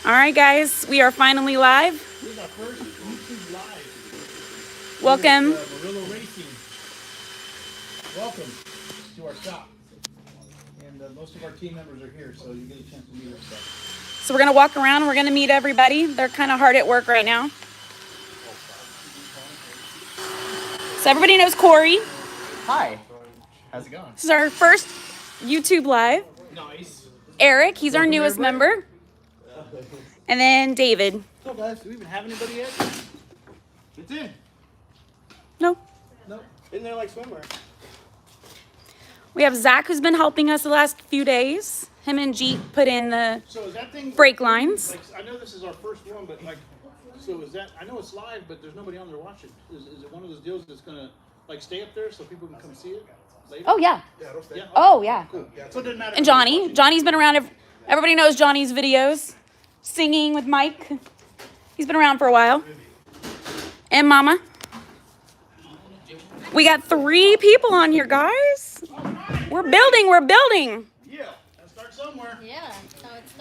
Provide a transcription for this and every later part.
All right, guys, we are finally live. This is our first YouTube live. Welcome. Murillo Racing. Welcome to our shop. And most of our team members are here, so you get a chance to meet us. So we're going to walk around. We're going to meet everybody. They're kind of hard at work right now. So everybody knows Corey. Hi. How's it going? This is our first YouTube live. Nice. Eric, he's our newest member. And then David. What's up, guys? Do we even have anybody yet? It's in. No. No. In there like swimwear. We have Zach, who's been helping us the last few days. Him and Jeet put in the So is that thing brake lines. Like, I know this is our first one, but like, so is that? I know it's live, but there's nobody on there watching. Is it one of those deals that's gonna like stay up there so people can come see it later? Oh, yeah. Yeah, it'll stay. Yeah, okay. Oh, yeah. Cool. So it doesn't matter. And Johnny. Johnny's been around. Everybody knows Johnny's videos. Singing with Mike. He's been around for a while. And Mama. We got 3 people on here, guys. We're building. Yeah, let's start somewhere. Yeah.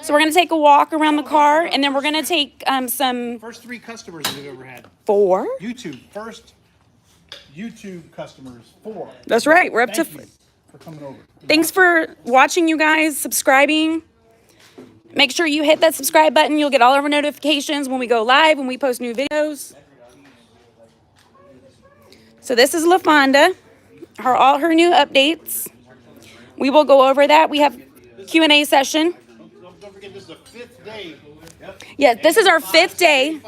So we're going to take a walk around the car, and then we're going to take some... First 3 customers we've ever had. 4? YouTube. First YouTube customers. 4. That's right. We're up to... Thank you for coming over. Thanks for watching, you guys, subscribing. Make sure you hit that subscribe button. You'll get all of our notifications when we go live, when we post new videos. So this is LaFonda, all her new updates. We will go over that. We have Q&A session. Don't forget, this is the 5th day. Yep. Yeah, this is our 5th day.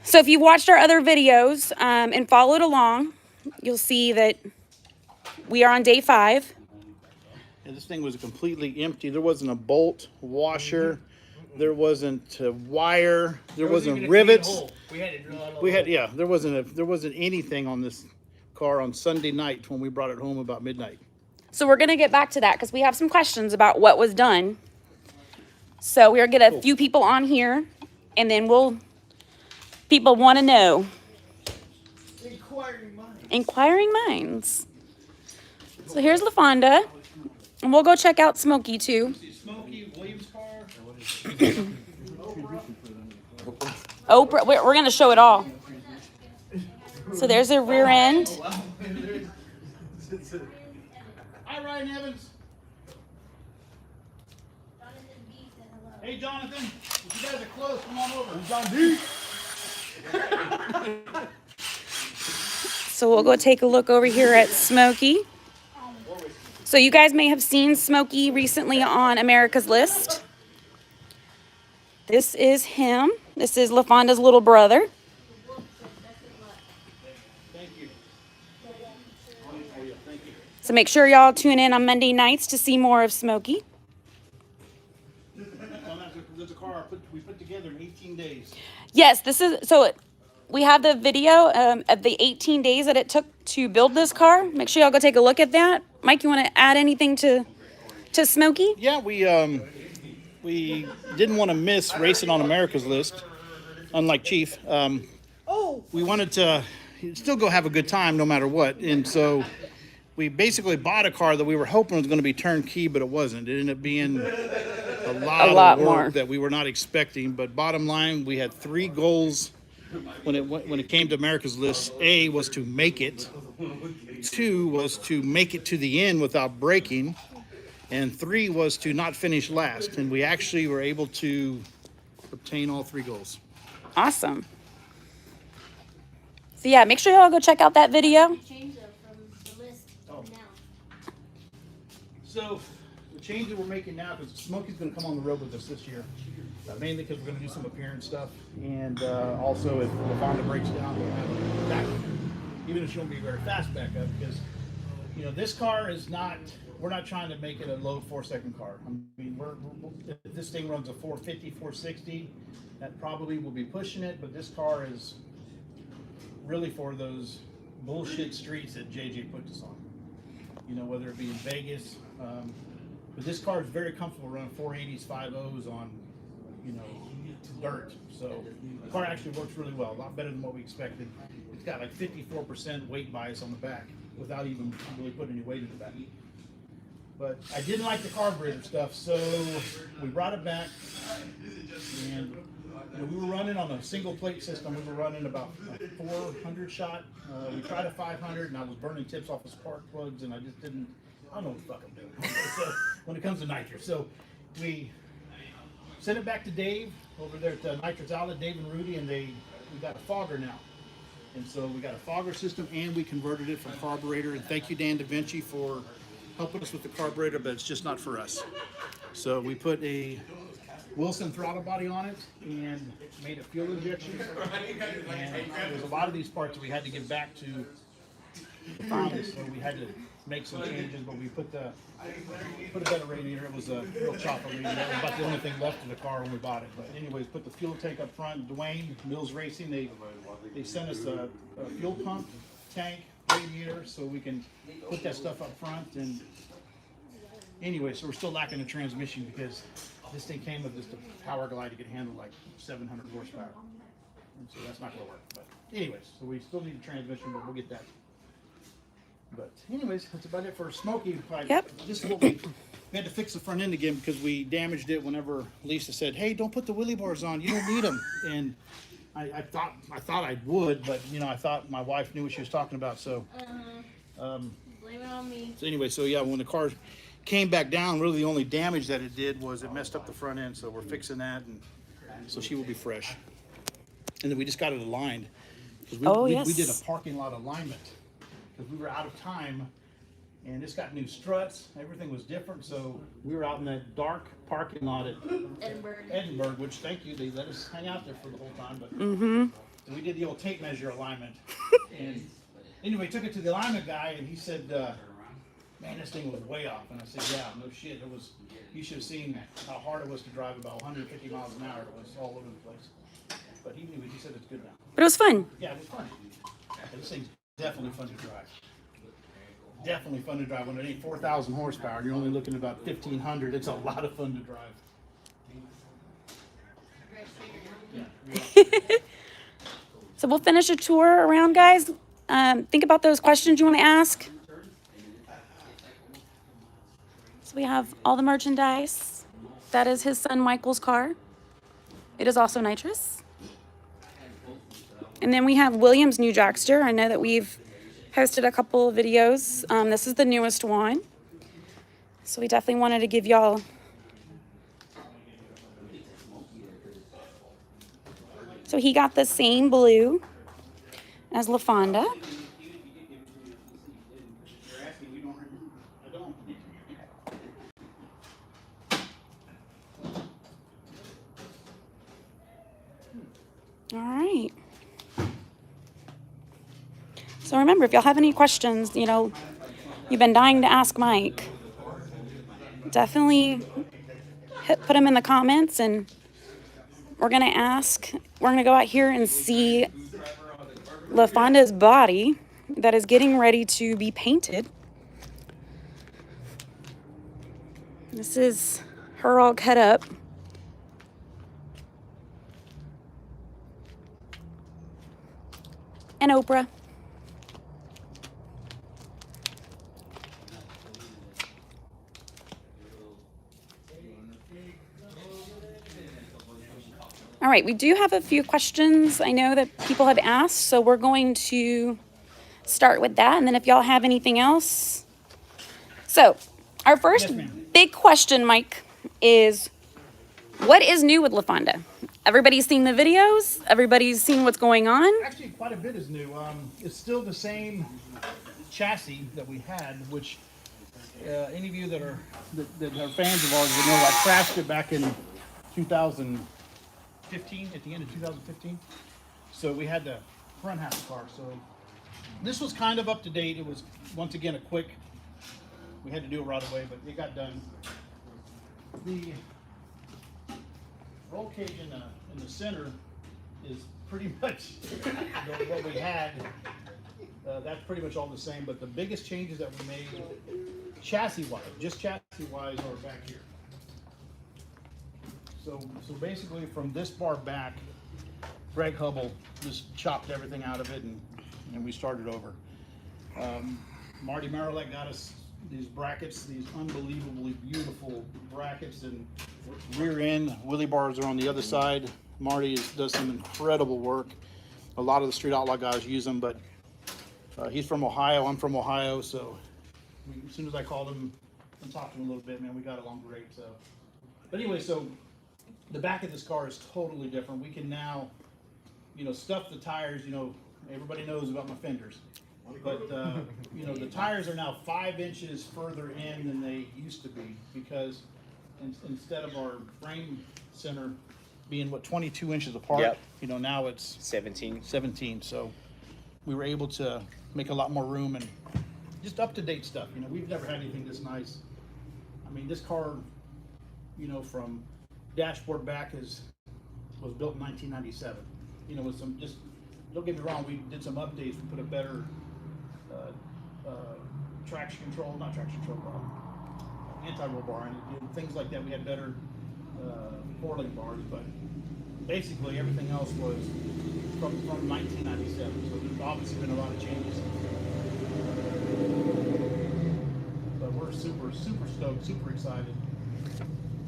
So if you watched our other videos and followed along, you'll see that we are on day 5. And this thing was completely empty. There wasn't a bolt, washer. There wasn't a wire. There wasn't rivets. There wasn't anything on this car on Sunday night when we brought it home about midnight. So we're going to get back to that because we have some questions about what was done. So we're going to get a few people on here, and then people want to know. Inquiring minds. So here's LaFonda. And we'll go check out Smokey too. Smokey, Williams' car. Oprah, we're going to show it all. So there's a rear end. Hi, Ryan Evans. Hey, Jonathan. If you guys are close, come on over. John D. So we'll go take a look over here at Smokey. So you guys may have seen Smokey recently on America's List. This is him. This is LaFonda's little brother. Thank you. So make sure y'all tune in on Monday nights to see more of Smokey. There's a car we put together in 18 days. Yes, we have the video of the 18 days that it took to build this car. Make sure y'all go take a look at that. Mike, you want to add anything to Smokey? Yeah, we didn't want to miss racing on America's List, unlike Chief. We wanted to still go have a good time no matter what, and so we basically bought a car that we were hoping was going to be turnkey, but it wasn't. It ended up being a lot of work more that we were not expecting. But bottom line, we had 3 goals when it came to America's List. A was to make it. 2 was to make it to the end without breaking. And 3 was to not finish last. And we actually were able to obtain all 3 goals. Awesome. So yeah, make sure y'all go check out that video. So the change that we're making now, because Smokey's going to come on the road with us this year, mainly because we're going to do some appearance stuff, and also if LaFonda breaks down, we'll have a backup, even if she won't be very fast backup, because this car is not. We're not trying to make it a low 4-second car. I mean, if this thing runs a 450, 460, that probably will be pushing it, but this car is really for those bullshit streets that JJ put us on. Whether it be in Vegas, but this car is very comfortable running 480s, 50s on, dirt. So the car actually works really well, a lot better than what we expected. It's got like 54% weight bias on the back without even really putting any weight in the back. But I didn't like the carburetor stuff, so we brought it back, and we were running on a single plate system. We were running about a 400 shot. We tried a 500, and I was burning tips off of spark plugs, and I just didn't. I don't know what the fuck I'm doing. So when it comes to nitrous, so we sent it back to Dave over there at Nitrous Outlet, Dave and Rudy, and we got a fogger now. And so we got a fogger system, and we converted it from carburetor. And thank you, Dan Da Vinci, for helping us with the carburetor, but it's just not for us. So we put a Wilson throttle body on it and made a fuel injection. And there's a lot of these parts we had to get back to the final, so we had to make some changes, but we put a better radiator. It was a real chopper radiator. It was about the only thing left in the car when we bought it. But anyways, put the fuel tank up front. Dwayne, Mills Racing, they sent us a fuel pump, tank, radiator, so we can put that stuff up front. And anyway, so we're still lacking a transmission because this thing came with just a power glide to get handled like 700 horsepower. And so that's not going to work. But anyways, so we still need a transmission, but we'll get that. But anyways, that's about it for Smokey. Yep. This is what we had to fix the front end again because we damaged it whenever Lisa said, "Hey, don't put the wheelie bars on. You don't need them." And I thought I would, but I thought my wife knew what she was talking about. So Blame it on me. so anyway, so yeah, when the car came back down, really the only damage that it did was it messed up the front end. So we're fixing that, and so she will be fresh. And then we just got it aligned because we did a parking lot alignment. Because we were out of time, and it's got new struts. Everything was different, so we were out in that dark parking lot at Edinburgh, which thank you, they let us hang out there for the whole time. But so we did the old tape measure alignment, and anyway, took it to the alignment guy, and he said, "Man, this thing was way off." And I said, "Yeah, no shit. It was. You should have seen how hard it was to drive about 150 miles an hour. It was all over the place." But he knew it. He said it's good now. But it was fun. Yeah, it was fun. And this thing's definitely fun to drive. Definitely fun to drive when it ain't 4,000 horsepower. You're only looking at about 1,500. It's a lot of fun to drive. So we'll finish a tour around, guys. Think about those questions you want to ask. So we have all the merchandise. That is his son Michael's car. It is also nitrous. And then we have William's new dragster. I know that we've posted a couple of videos. This is the newest one. So we definitely wanted to give y'all so he got the same blue as LaFonda. All right. So remember, if y'all have any questions, you've been dying to ask Mike, definitely put them in the comments, and we're going to ask. We're going to go out here and see LaFonda's body that is getting ready to be painted. This is her all cut up. And Oprah. All right, we do have a few questions I know that people have asked, so we're going to start with that, and then if y'all have anything else. So, our first big question, Mike, is what is new with LaFonda? Everybody's seen the videos, everybody's seen what's going on. Actually, quite a bit is new. It's still the same chassis that we had, which any of you that are fans of ours would know I crashed it back in 2015, at the end of 2015. So we had to front half the car. So this was kind of up to date. It was, once again, we had to do it right away, but it got done. The roll cage in the center is pretty much what we had. That's pretty much all the same, but the biggest changes that we made chassis-wise, just chassis-wise, are back here. So basically from this bar back, Greg Hubble just chopped everything out of it and we started over. Marty Marilek got us these brackets, these unbelievably beautiful brackets, and rear end wheelie bars are on the other side. Marty does some incredible work. A lot of the Street Outlaw guys use them, but he's from Ohio. I'm from Ohio, so as soon as I called him and talked to him a little bit, man, we got along great. So, but anyway, so the back of this car is totally different. We can now, stuff the tires. Everybody knows about my fenders, but the tires are now 5 inches further in than they used to be, because instead of our frame center being 22 inches apart, Yep. now it's 17. So we were able to make a lot more room and just up-to-date stuff. We've never had anything this nice. I mean, this car, from dashboard back was built in 1997. With some, just don't get me wrong, we did some updates. We put a better anti-roll bar in it, things like that. We had better 4-link bars, but basically everything else was from 1997. So there's obviously been a lot of changes. But we're super stoked, super excited.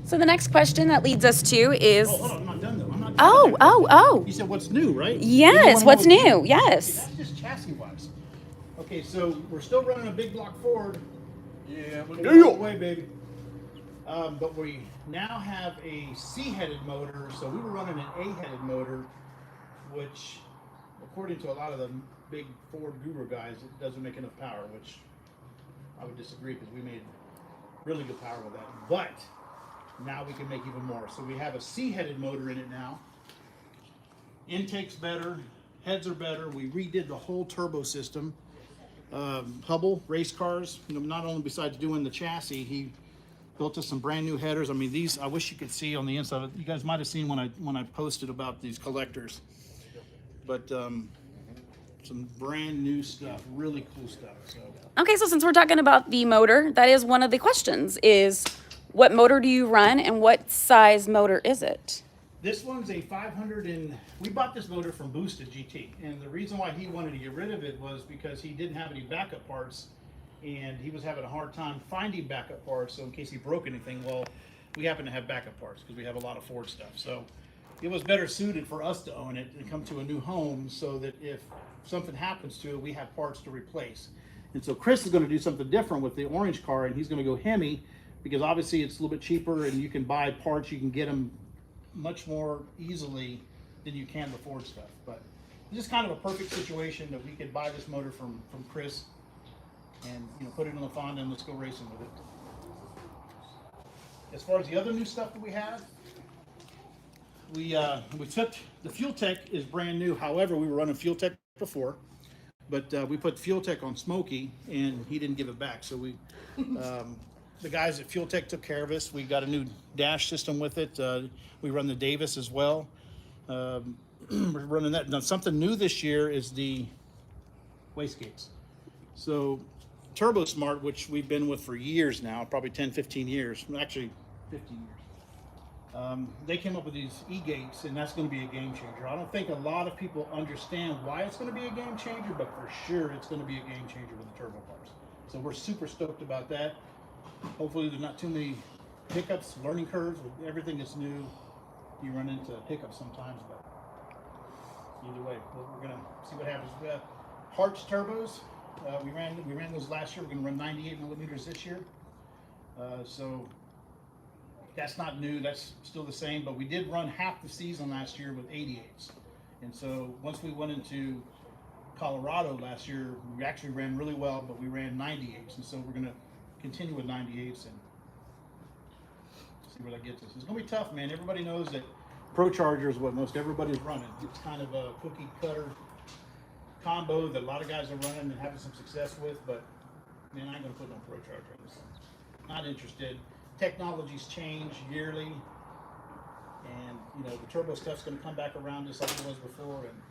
So the next question that leads us to is. Oh, hold on, I'm not done though. I'm not done. Oh. You said what's new, right? Yes, what's new? Yes. Okay, that's just chassis wise. Okay, so we're still running a big block Ford. Yeah, Away, baby. But we now have a C-headed motor, so we were running an A-headed motor, which, according to a lot of the big Ford guru guys, it doesn't make enough power, which I would disagree, because we made really good power with that. But now we can make even more. So we have a C-headed motor in it now. Intake's better, heads are better. We redid the whole turbo system. Hubble race cars, not only besides doing the chassis, he built us some brand new headers. I mean, these, I wish you could see on the inside. You guys might have seen when I posted about these collectors, but some brand new stuff, really cool stuff. So Okay, so since we're talking about the motor, that is one of the questions, is what motor do you run and what size motor is it? this one's a 500, and we bought this motor from Boosted GT, and the reason why he wanted to get rid of it was because he didn't have any backup parts, and he was having a hard time finding backup parts. So in case he broke anything, well, we happen to have backup parts because we have a lot of Ford stuff. So it was better suited for us to own it and come to a new home, so that if something happens to it, we have parts to replace. And so Chris is going to do something different with the orange car, and he's going to go Hemi, because obviously it's a little bit cheaper and you can buy parts, you can get them much more easily than you can the Ford stuff. But it's just kind of a perfect situation that we could buy this motor from Chris and put it in the Fonda and let's go racing with it. As far as the other new stuff that we have, we took the Fuel Tech is brand new. However, we were running Fuel Tech before, but we put Fuel Tech on Smokey and he didn't give it back. So we the guys at Fuel Tech took care of us. We got a new dash system with it. We run the Davis as well. We're running that. Now, something new this year is the wastegates. So Turbo Smart, which we've been with for years now, probably 10, 15 years, actually 15 years. They came up with these E-gates, and that's going to be a game changer. I don't think a lot of people understand why it's going to be a game changer, but for sure it's going to be a game changer with the turbo cars. So we're super stoked about that. Hopefully there's not too many hiccups, learning curves. With everything that's new, you run into hiccups sometimes, but either way, we're going to see what happens. We have Hart's turbos. We ran those last year. We're going to run 98 millimeters this year. So that's not new. That's still the same. But we did run half the season last year with 88s. And so once we went into Colorado last year, we actually ran really well, but we ran 98s. And so we're going to continue with 98s and see where that gets us. It's going to be tough, man. Everybody knows that Pro Charger is what most everybody's running. It's kind of a cookie cutter combo that a lot of guys are running and having some success with, but man, I ain't gonna put no Pro Charger on this thing. Not interested. Technologies change yearly, and the turbo stuff's gonna come back around just like it was before, and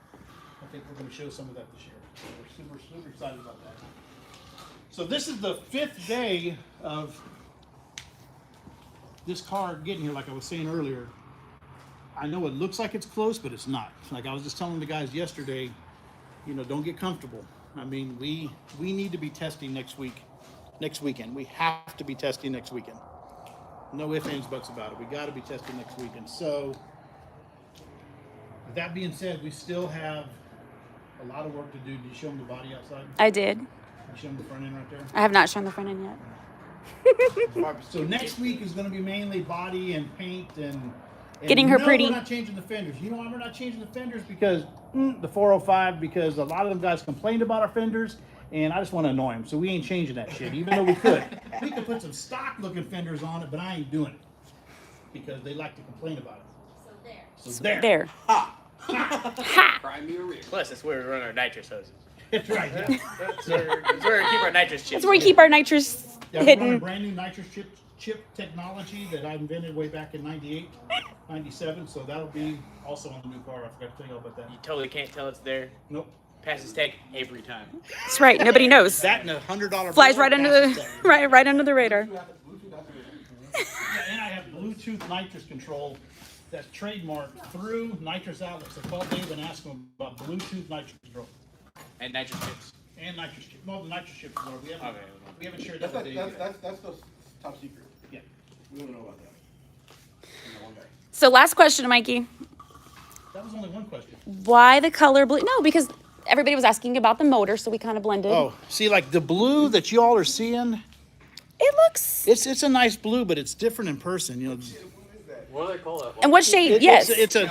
I think we're gonna show some of that this year. So we're super excited about that. So this is the 5th day of this car getting here. Like I was saying earlier, I know it looks like it's close, but it's not. Like I was just telling the guys yesterday, don't get comfortable. I mean, we need to be testing next week next weekend. We have to be testing next weekend. No ifs, ands, buts about it. We got to be testing next weekend. So, with that being said, we still have a lot of work to do. Did you show them the body outside? I did. You show them the front end right there? I have not shown the front end yet. So next week is going to be mainly body and paint and Getting her pretty. We're not changing the fenders. You know why we're not changing the fenders? Because the 405, because a lot of them guys complained about our fenders, and I just want to annoy them. So we ain't changing that shit, even though we could. We could put some stock looking fenders on it, but I ain't doing it because they like to complain about it. So there. There. Prime me a rear. Plus, that's where we run our nitrous hoses. That's right. Yeah. That's where we keep our nitrous chips. That's where we keep our nitrous Yeah, we run a hidden. brand new nitrous chip technology that I invented way back in 98, 97. So that'll be also on the new car. I forgot to tell you all about that. You totally can't tell it's there. Nope. Passes tech every time. That's right. Nobody knows. That and $100 Flies bill right under passes the tech. right under the radar. Yeah, and I have Bluetooth nitrous control that's trademarked through nitrous outlets. So call Dave and ask him about Bluetooth nitrous control And nitrous chips. and nitrous chip. No, the nitrous chips. No, we haven't shared that That's with Dave yet. the top secret. Yeah. We don't know about that. One guy. So last question, Mikey. That was only one question. Why the color blue? No, because everybody was asking about the motor, so we kind of blended. Oh, see, like the blue that you all are seeing, It looks. it's a nice blue, but it's different in person. You know, What do they call that? And what shade? Yes. it's a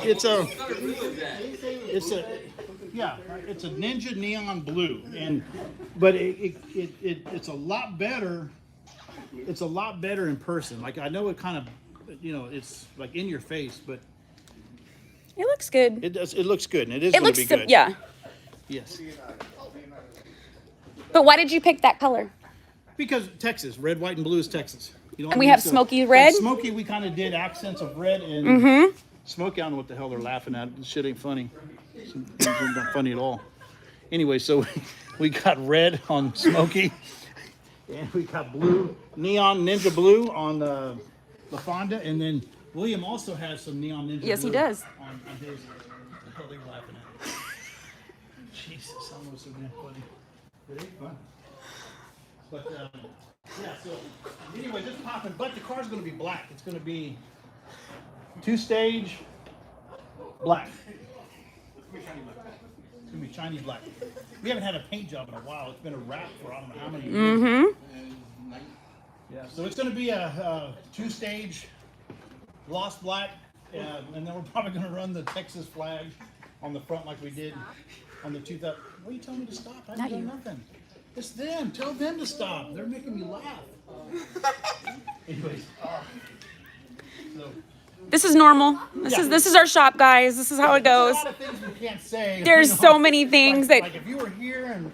yeah, it's a Ninja neon blue, but it's a lot better. It's a lot better in person. Like I know it kind of, it's like in your face, but It looks good. it looks good, and it is It going looks to be good. yeah. Yes. But why did you pick that color? Because Texas, red, white, and blue is Texas. You know what And I we mean? have So, smoky red? like smoky, we kind of did accents of red and smoky. I don't know what the hell they're laughing at. This shit ain't funny. It's not funny at all. Anyway, so we got red on smoky, and we got blue, neon ninja blue on the Fonda, and then William also has some neon ninja Yes, he blue does. on his. What the hell are they laughing at? Jesus, almost so damn funny. It ain't fun. But yeah, so anyway, this popping. But the car's going to be black. It's going to be 2-stage black. It's going to be shiny black. We haven't had a paint job in a while. It's been a wrap for I don't know how many years. Yeah, so it's going to be a 2-stage gloss black, and then we're probably going to run the Texas flag on the front like we did on the 2000. What are you telling me to stop? I Not haven't you. done nothing. It's them. Tell them to stop. They're making me laugh. Anyways, so This is normal. This is our shop, guys. This is how it there's goes. a lot of things we can't say. There's so many things that Like if you were here, and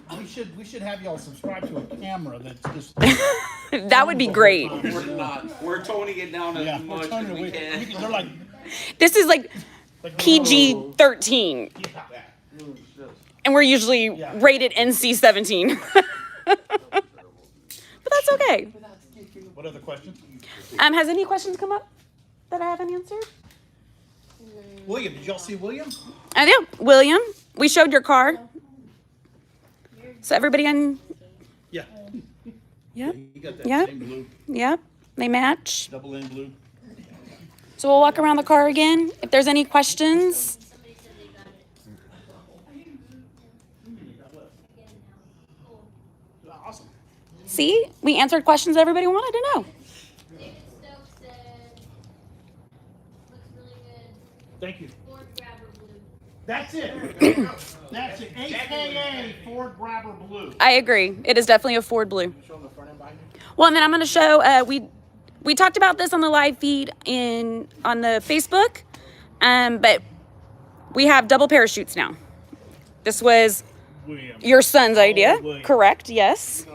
we should have y'all subscribe to a camera that's just. that would be great. We're not. We're toning it down as Yeah, we're much turning as we away. can. They're like This is like like PG-13, Yeah. and we're usually Yeah. rated NC-17. But that's okay. What other questions? Has any questions come up that I haven't answered? William, did y'all see William? Yeah, William, we showed your car. So everybody on, Yeah. yep, You got that Yeah. same blue, yep, they match. double N blue. So we'll walk around the car again. If there's any questions, Awesome. see, we answered questions everybody wanted to know. David Stokes said, looks really good. Thank you. Ford Grabber Blue. That's it. That's it. AKA Ford Grabber Blue. I agree. It is definitely a Ford Blue. Show them the front end behind you. Well, and then I'm going to show, we talked about this on the live feed on the Facebook, but we have double parachutes now. This was William. your son's idea, William. correct? Yes.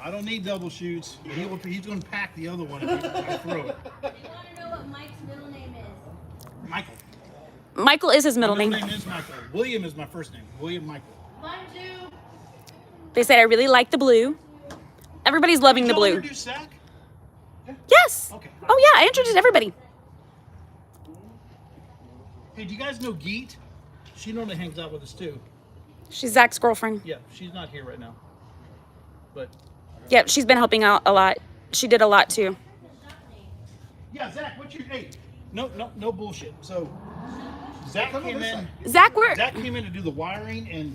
I don't need double shoots. He's going to pack the other one if I throw it. They want to know what Mike's middle name is. Michael. Michael is his middle My name. middle name is Michael. William is my first name. William Michael. Mine too. They said I really like the blue. Everybody's loving the Did y'all blue. introduce Zach? Yes. Okay. Oh yeah, I introduced everybody. Hey, do you guys know Geet? She normally hangs out with us too. She's Zach's girlfriend. Yeah, she's not here right now. But Yep, she's been helping out a lot. She did a lot too. Yeah, Zach, what's your hey? No bullshit. So Zach came in. Zach, where? Zach came in to do the wiring, and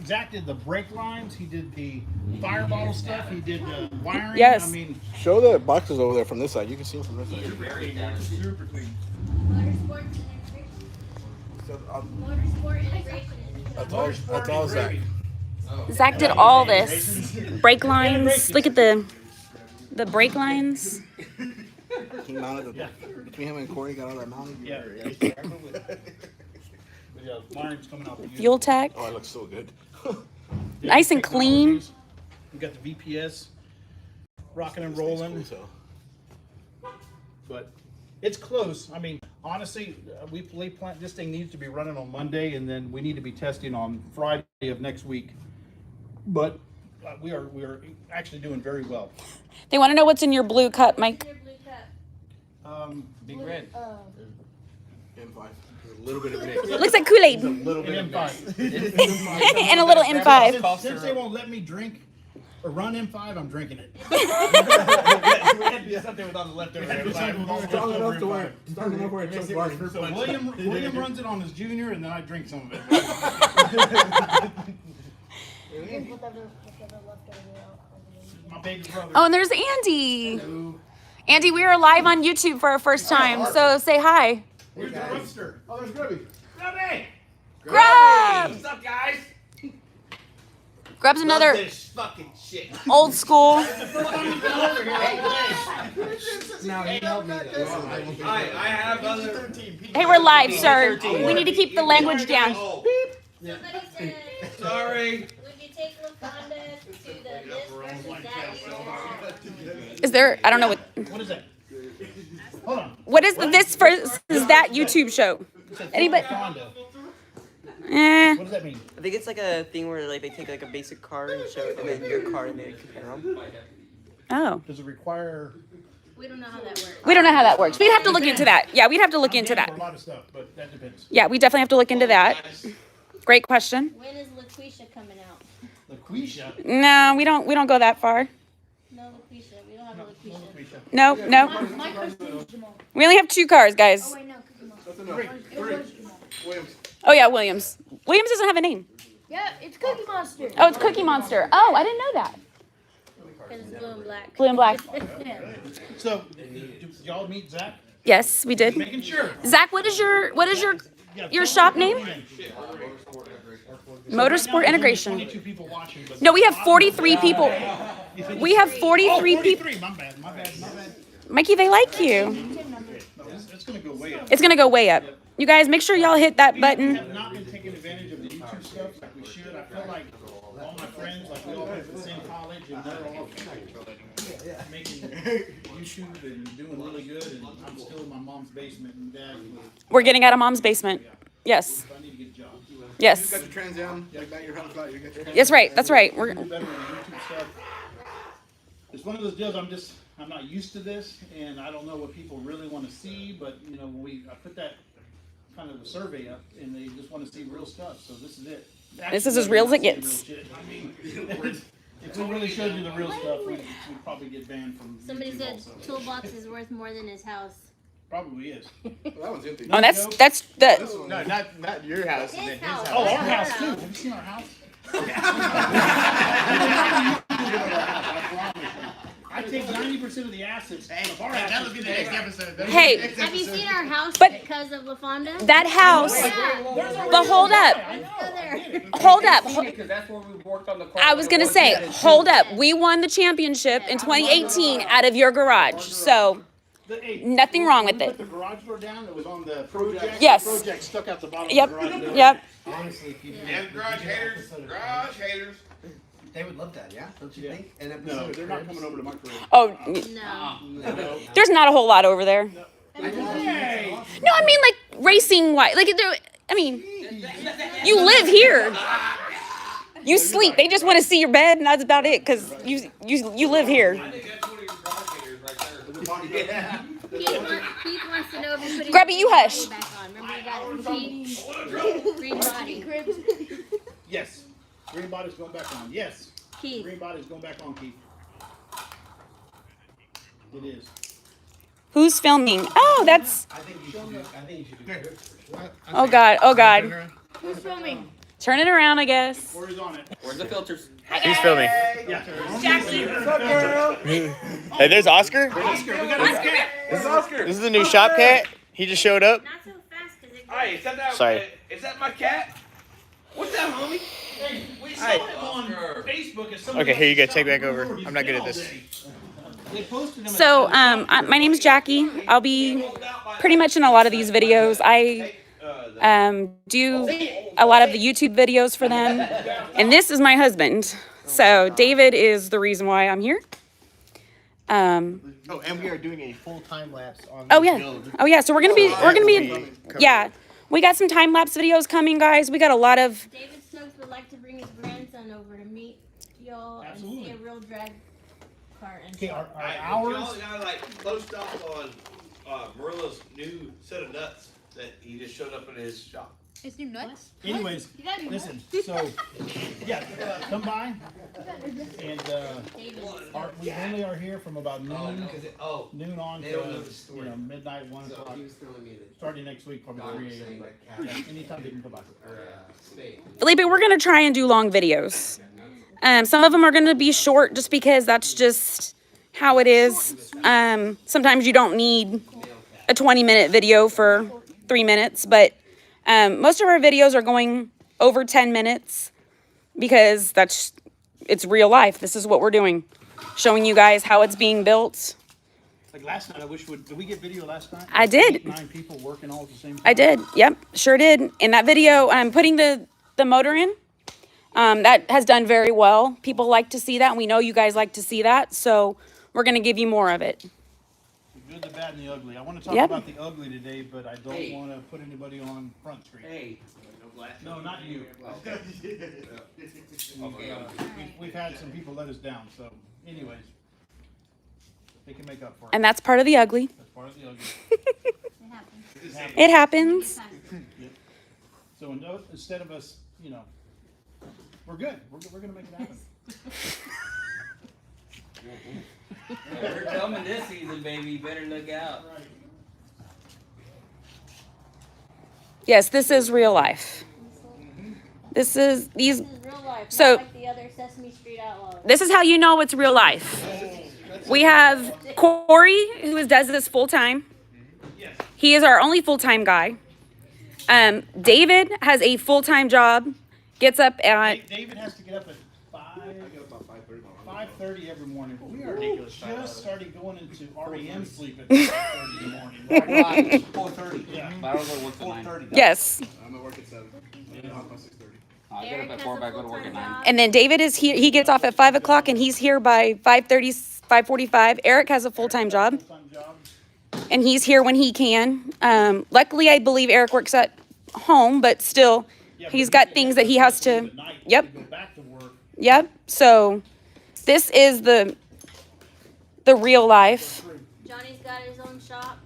Zach did the brake lines. He did the fire bottle stuff. He did the wiring. Yes. I mean, Show the boxes over there from this side. You can see them from this side. super clean. Motorsports integration. Motorsport integration. That's all Zach. Zach did all this. Brake lines. Look at the brake lines. He mounted the, between him and Corey got all that mounted. Yeah. Yeah, wiring's coming out. Fuel tech. Oh, it looks so good. Nice and clean. We got the VPS rocking and rolling. But it's close. I mean, honestly, we plan this thing needs to be running on Monday, and then we need to be testing on Friday of next week. But we are actually doing very well. They want to know what's in your blue cup, Mike. Your blue cup. Big red. M5. A little bit of mix. Looks like Kool-Aid. Little bit M5. And a little M5. Since they won't let me drink or run M5, I'm drinking it. We had to do something without the leftover. Strong enough to where it chokes Barney. So William runs it on his junior, and then I drink some of it. My baby brother. Oh, and there's Andy. Andy, we are live on YouTube for our first time, so say hi. Where's the Grubster? Oh, there's Grubby. Grubby! Grub! What's up, guys? Grub's another This fucking shit. old school. No, he helped me. I have other. Hey, we're live, sir. We need to keep the language down. Somebody said, Sorry. would you take LaFonda to the this versus that show? Is there, I don't know what What is that? Hold on. what is the this versus that YouTube show? Anybody? Honda. Eh. What does that mean? I think it's like a thing where like they take like a basic car and show it, and then your car and they compare them. Oh. Does it require? We don't know how that works. We don't know how that works. We'd have to look into that. Yeah, we'd have to look into I'm down that. for a lot of stuff, but that depends. Yeah, we definitely have to look into that. Great question. When is LaQuisha coming out? LaQuisha. No, we don't go that far. No LaQuisha. We don't have a LaQuisha. No. My question is Jamal. We only have 2 cars, guys. Oh, wait, no, Jamal. Williams. Oh yeah, Williams. Williams doesn't have a name. Yeah, it's Cookie Monster. Oh, it's Cookie Monster. Oh, I didn't know that. Because it's blue and black. Blue and black. So, did y'all meet Zach? Yes, we did. Making sure. Zach, what is your shop name? Motorsport Integration. 22 people watching. But No, we have 43 people. We have 43 people. 43. My bad. Mikey, they like you. No, it's going to go way up. It's gonna go way up. You guys, make sure y'all hit that We button. have not been taking advantage of the YouTube stuff like we should. I feel like all my friends, like we all went to the same college, and they're all making YouTube and doing really good, and I'm still in my mom's basement, and dad, We're getting out of mom's basement. Yes. I need to get a job. You got Yes. your Trans Am, like that, your Honda Flat, you got your That's right. That's right. We're Do better with the YouTube stuff. It's one of those deals. I'm not used to this, and I don't know what people really want to see. But you know, when I put that kind of a survey up, and they just want to see real stuff. So this is it. This is as real as it Actually, gets. real shit. I mean, if we really showed you the real stuff, we'd probably get banned from Somebody YouTube said also. Toolbox is worth more than his house. Probably is. Well, that one's empty. Oh, that's the. No, not your house. And then His his house. house. Oh, our house too. Have you seen our house? I take 90% of the assets of our house. That was good the next episode. Hey, Have you seen our house But- because of LaFonda? that house. But hold up. Hold up. Because that's where we worked on the car. I was gonna say, hold up. We won the championship in 2018 out of your garage. So nothing wrong with We it. put the garage door down. It was on the project. Yes. The project stuck out the bottom Yep. of the garage door. Yep. Honestly, people. Garage haters. They would love that, yeah? Don't you think? An No, episode they're not coming over to my crib. Oh, No. there's not a whole lot over there. Hey! No, I mean like racing wise. Like there. I mean, you live here. You sleep. They just want to see your bed, and that's about it. Cause you live here. I think that's one of your garage haters right there. Keith wants to know if you're putting Grubby, you Green hush. Body back on. Remember you got Green Body. Yes. Green body's going back on. Yes. Keith. Green body's going back on, Keith. It is. Who's filming? Oh, that's. I think you should do. I think you should do. Oh God. Oh God. Who's filming? Turn it around, I guess. Corey's on it. Where's the filters? Who's filming? Yeah. Hey, there's Oscar. Oscar, we got a cat. This is Oscar. This is the new shop cat. He just showed up. Not so fast, cause it Hey, is that Sorry. Is that my cat? What's that, homie? Hey, we saw Hey. him on Facebook as somebody Okay, here you go. else Take back shot. over. He's I'm not good been at this. all day. They posted him So, my name's Jackie. I'll be pretty much in a lot of these videos. I do a lot of the YouTube videos for them, and this is my husband. So David is the reason why I'm here. Oh, and we are doing a full time lapse on Oh this yeah. build. Oh yeah. So we're gonna be yeah. We got some time lapse videos coming, guys. We got a lot of. David Stokes would like to bring his grandson over to meet y'all and see Absolutely. a real drag car and Okay, shop. our Hey, did hours. y'all got like post up on Marilla's new set of nuts that he just showed up in his shop? It's new nuts. Anyways, You got any listen. So, yeah, come by, and we only are here from about noon on They don't know to the story. midnight, 1 So o'clock. he was telling me that Starting next week, probably God was 3 saying a.m. that Yeah, anytime they can come by. state. Felipe, we're gonna try and do long videos. Some of them are gonna be short, just because that's just how it is. Sometimes you don't need a 20-minute video for 3 minutes, but most of our videos are going over 10 minutes because it's real life. This is what we're doing, showing you guys how it's being built. Like last night, did we get video last night? I did. 8, 9 people working all at the same time. I did. Yep, sure did. In that video, I'm putting the motor in. That has done very well. People like to see that, and we know you guys like to see that, so we're gonna give you more of it. The good, the bad, and the ugly. I want to talk Yep. about the ugly today, but I don't Hey. want to put anybody on Front Street. Hey. No, not you. We've had some people let us down, so anyways, they can make up for it. And that's part of the ugly. That's part of the ugly. It happens. It happens. So instead of us, we're good. We're gonna make it happen. We're coming this season, baby. You better look out. Right. Yes, this is real life. This is This is real life, So- not like the other Sesame Street Outlaws. This is how you know it's real life. We have Corey, who does this full time. He is our only full time guy. David has a full time job. Gets up at David has to get up at 5:30 every morning. We are just started going into REM sleep at 5:30 in the morning. 4:30. Yeah. But I don't go to work till 9. 4:30. yes, I'm at work at 7. I'm off by 6:30. I get Eric up at has 4, a but I go to work at full-time 9. job. and then David is here. He gets off at 5 o'clock, and he's here by 5:30, 5:45. Eric has a full time job, Full-time job. and he's here when he can. Luckily, I believe Eric works at home, but still, Yeah, but he's he got can things get that he up has in to. the night Yep. to go back to work. Yep. So this is the real life. Johnny's got his own shop.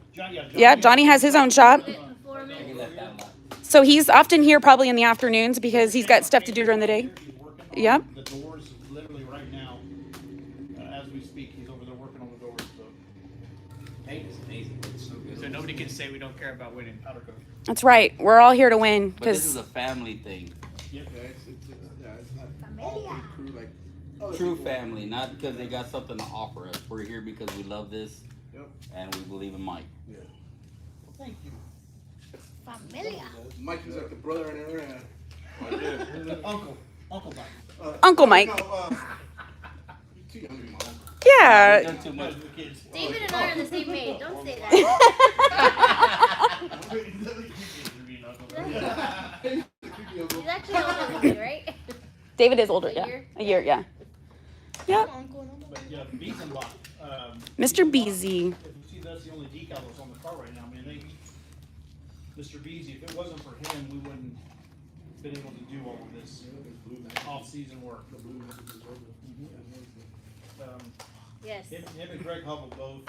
Yeah, Johnny has his own shop. Put it in performance. He left that a lot. So he's often here probably in the afternoons because he's got stuff to do during the day. He's working on Yep. the doors literally right now. As we speak, he's over there working on the doors. So Paint is amazing. It's so good. So nobody can say we don't care about winning. powder coat. That's right. We're all here to win But this is because a family thing. Yep. Yeah, it's not all big crew like. oh, True people- family, not because they got something to offer us. We're here because we love this Yep. and we believe in Mike. Thank you. Mike is like the brother and everything. Uncle Mike. Uncle Mike. No, you're too young to be my uncle. Yeah. They're too much. The kids. David and I are the same age. Don't say that. He's actually older than me, right? David is older. A Yeah. year? A year. Yeah. Yep. But yeah, Biesenbach, Mr. Beasy. if you see, that's the only decal that's on the car right now. Man, Mr. Beasy, if it wasn't for him, we wouldn't been able to do all of this off-season work. Yes. Him and Greg Hubble both,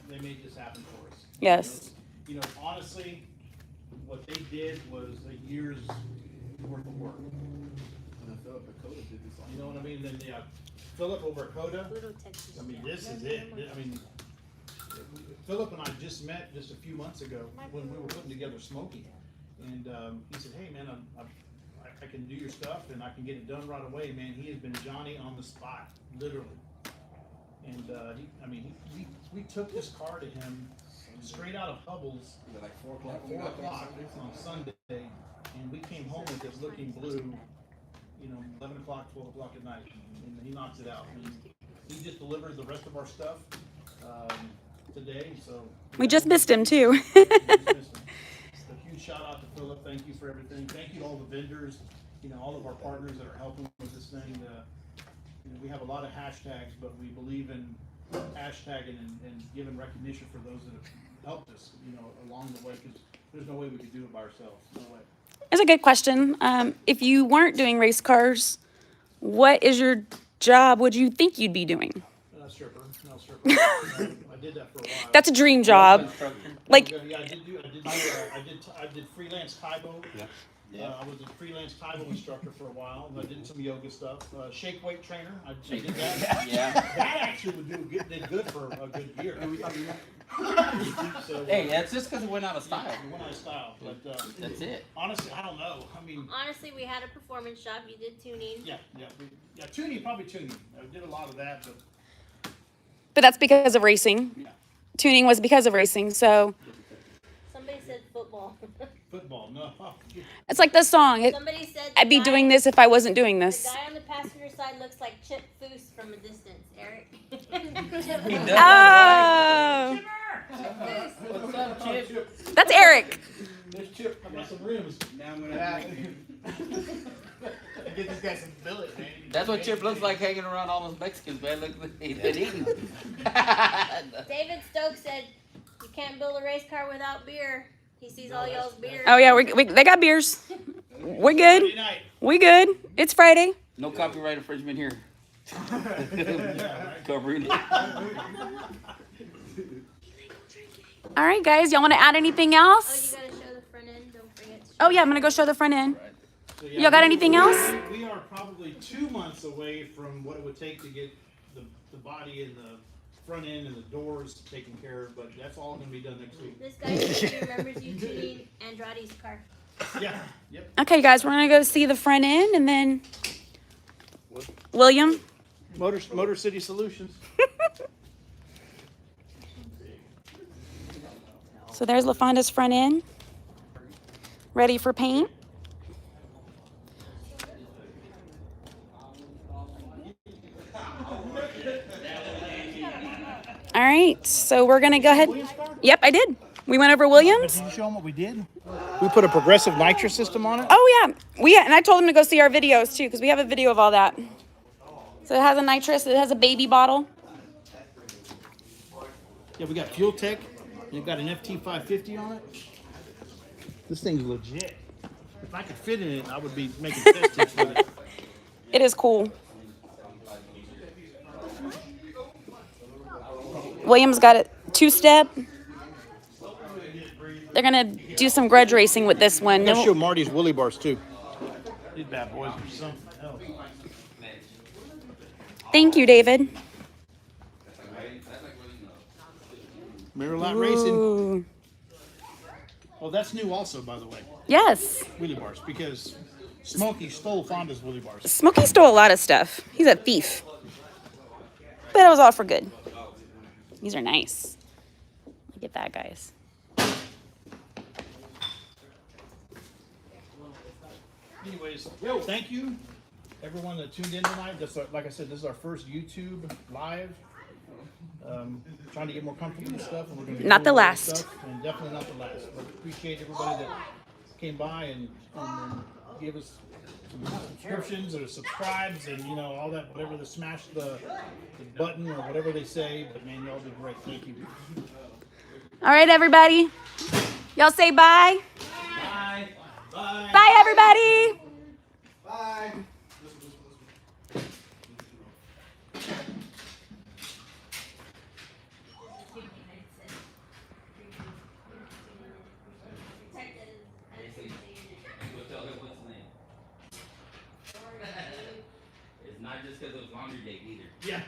they made this happen for us. Yes. Honestly, what they did was a year's worth of work. You know what I mean? Then, yeah, Philip over at Coda, Little Texas. I mean, this is it. I mean, Philip and I just met just a few months ago when we were putting together Smokey. And he said, hey man, I can do your stuff and I can get it done right away, man. He has been Johnny on the spot, literally. And we took this car to him straight out of Hubble's Like 4 o'clock. at 4 o'clock on Sunday, and we came home with it looking blue, 11 o'clock, 12 o'clock at night, and he knocks it out. And he just delivered the rest of our stuff today, so. We just missed him too. A huge shout out to Philip. Thank you for everything. Thank you to all the vendors, all of our partners that are helping with this thing. We have a lot of hashtags, but we believe in hashtagging and giving recognition for those that have helped us, along the way, because there's no way we could do it by ourselves. No way. That's a good question. If you weren't doing race cars, what is your job? Would you think you'd be doing? Stripper. No, stripper. I did that for a while. That's a dream job. Like, Yeah, I did freelance Taibo. Yeah. I was a freelance Taibo instructor for a while. I did some yoga stuff. Shake weight trainer. I did that. Yeah. That actually did good for a good year. So, Hey, that's just because it went out of style. it went out of style. But That's it. honestly, I don't know. Honestly, we had a performance shop. You did tuning. Tuning, probably tuning. I did a lot of that, but that's because of racing. Yeah. Tuning was because of racing. So Somebody said football. football, no. it's like the song. Somebody said I'd be doing this if I wasn't doing The this. guy on the passenger side looks like Chip Foose from a distance. Eric. Oh, What's up, Chip? that's Eric. There's Chip. I got some rooms. Now I'm gonna Get this guy some billet, man. That's what Chip looks like hanging around all those Mexicans, man. Look, he's been eating. David Stokes said you can't build a race car without beer. He sees all y'all's beer. Oh yeah, they got beers. We're good. Friday night. We good. It's Friday. No copyright infringement here. Covering it. All right, guys. Y'all want to add anything Oh, you else? gotta show the front end. Don't forget. Oh yeah, I'm gonna go show the front end. So, Y'all got anything else? We are probably 2 months away from what it would take to get the body and the front end and the doors taken care of, but that's all gonna be done next week. This guy said he remembers you tuning Andrade's car. Yeah, yep. Okay, guys. We're gonna go see the front end and then William. Motor City Solutions. So there's LaFonda's front end, ready for paint. All right, so we're gonna go ahead. Yep, I did. We went over Williams. Did you show them what we did? We put a progressive nitrous system on it. Oh yeah, and I told him to go see our videos too, because we have a video of all that. So it has a nitrous, it has a baby bottle. Yeah, we got Fuel Tech. You've got an FT550 on it. This thing's legit. If I could fit in it, I would be making test tips with it. It is cool. William's got a 2-step. They're gonna do some grudge racing with this one. Let's show Marty's Willy Bars too. These bad boys are something else. Thank you, David. Mirror Light Racing. Ooh. Oh, that's new also, by the way. Yes. Willy Bars, because Smokey stole Fonda's Willy Bars. Smokey stole a lot of stuff. He's a thief. But it was all for good. These are nice. Look at that, guys. Anyways, thank you, everyone that tuned in tonight. Like I said, this is our first YouTube live. Trying to get more comfortable with stuff. And we're gonna be Not the doing more last. stuff, and definitely not the last. But appreciate everybody that came by and gave us some subscriptions or subscribes and all that, whatever, smash the button or whatever they say. But man, y'all did great. Thank you. All right, everybody. Y'all say bye. Bye. Bye. Bye, everybody. Bye. It's not just because it was laundry day either. Yeah.